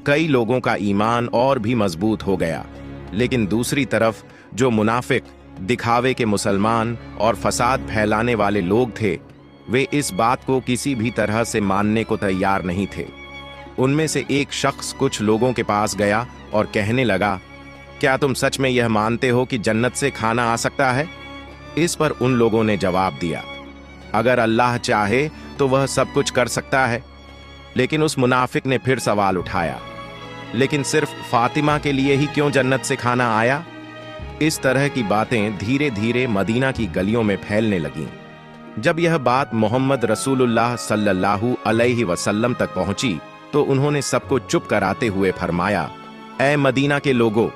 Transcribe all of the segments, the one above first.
कई लोगों का ईमान और भी मजबूत हो गया। लेकिन दूसरी तरफ जो मुनाफिक, दिखावे के मुसलमान और फसाद फैलाने वाले लोग थे, वे इस बात को किसी भी तरह से मानने को तैयार नहीं थे। उनमें से एक शख्स कुछ लोगों के पास गया और कहने लगा, क्या तुम सच में यह मानते हो कि जन्नत से खाना आ सकता है? इस पर उन लोगों ने जवाब दिया, अगर अल्लाह चाहे तो वह सब कुछ कर सकता है। लेकिन उस मुनाफिक ने फिर सवाल उठाया, लेकिन सिर्फ फातिमा के लिए ही क्यों जन्नत से खाना आया? इस तरह की बातें धीरे धीरे मदीना की गलियों में फैलने लगीं। जब यह बात मोहम्मद रसूलुल्लाह सल्लल्लाहु अलैहि वसल्लम तक पहुंची तो उन्होंने सबको चुप कराते हुए फरमाया, ऐ मदीना के लोगों,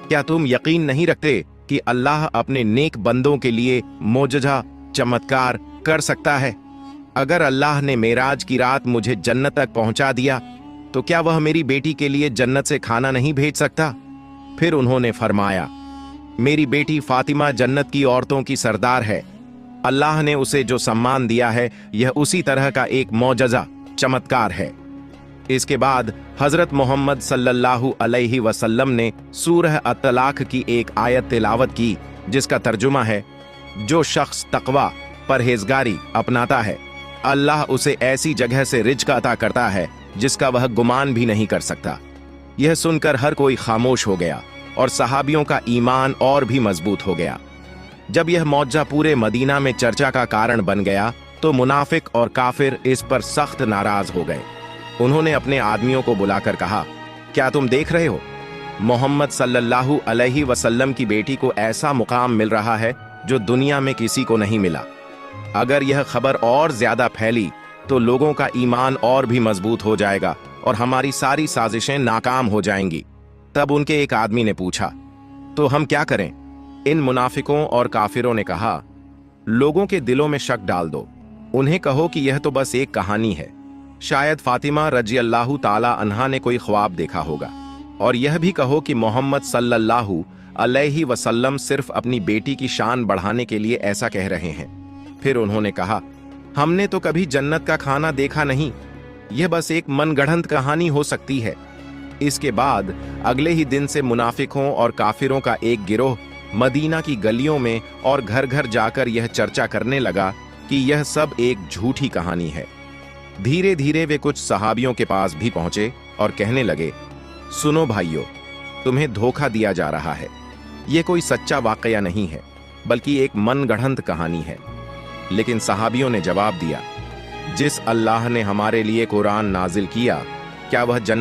क्या तुम यकीन नहीं रखते कि अल्लाह अपने नेक बंदों के लिए मोजज़ा चमत्कार कर सकता है? अगर अल्लाह ने मेराज की रात मुझे जन्नत तक पहुंचा दिया तो क्या वह मेरी बेटी के लिए जन्नत से खाना नहीं भेज सकता? फिर उन्होंने फरमाया, मेरी बेटी फातिमा जन्नत की औरतों की सरदार है। अल्लाह ने उसे जो सम्मान दिया है यह उसी तरह का एक मौजज़ा चमत्कार है। इसके बाद हजरत मोहम्मद सल्लल्लाहु अलैहि वसल्लम ने सूरह अत-तलाक की एक आयत तिलावत की, जिसका तर्जुमा है, जो शख्स तकवा परहेजगारी अपनाता है, अल्लाह उसे ऐसी जगह से रिज़्क़ अता करता है जिसका वह गुमान भी नहीं कर सकता। यह सुनकर हर कोई खामोश हो गया और सहाबियों का ईमान और भी मजबूत हो गया। जब यह मौजज़ा पूरे मदीना में चर्चा का कारण बन गया तो मुनाफिक और काफिर इस पर सख्त नाराज हो गए। उन्होंने अपने आदमियों को बुलाकर कहा, क्या तुम देख रहे हो, मोहम्मद सल्लल्लाहु अलैहि वसल्लम की बेटी को ऐसा मुकाम मिल रहा है जो दुनिया में किसी को नहीं मिला। अगर यह खबर और ज्यादा फैली तो लोगों का ईमान और भी मजबूत हो जाएगा और हमारी सारी साजिशें नाकाम हो जाएंगी। तब उनके एक आदमी ने पूछा, तो हम क्या करें? इन मुनाफिकों और काफिरों ने कहा, लोगों के दिलों में शक डाल दो। उन्हें कहो कि यह तो बस एक कहानी है। शायद फातिमा रजी अल्लाह ताला अन्हा ने कोई ख्वाब देखा होगा। और यह भी कहो कि मोहम्मद सल्लल्लाहु अलैहि वसल्लम सिर्फ अपनी बेटी की शान बढ़ाने के लिए ऐसा कह रहे हैं। फिर उन्होंने कहा, हमने तो कभी जन्नत का खाना देखा नहीं, यह बस एक मनगढ़ंत कहानी हो सकती है। इसके बाद अगले ही दिन से मुनाफिकों और काफिरों का एक गिरोह मदीना की गलियों में और घर घर जाकर यह चर्चा करने लगा कि यह सब एक झूठी कहानी है। धीरे धीरे वे कुछ सहाबियों के पास भी पहुंचे और कहने लगे, सुनो भाइयों, तुम्हें धोखा दिया जा रहा है। यह कोई सच्चा वाकया नहीं है, बल्कि एक मनगढ़ंत कहानी है। लेकिन सहाबियों ने जवाब दिया, जिस अल्लाह ने हमारे लिए कुरान नाजिल किया, क्या वह जन्नत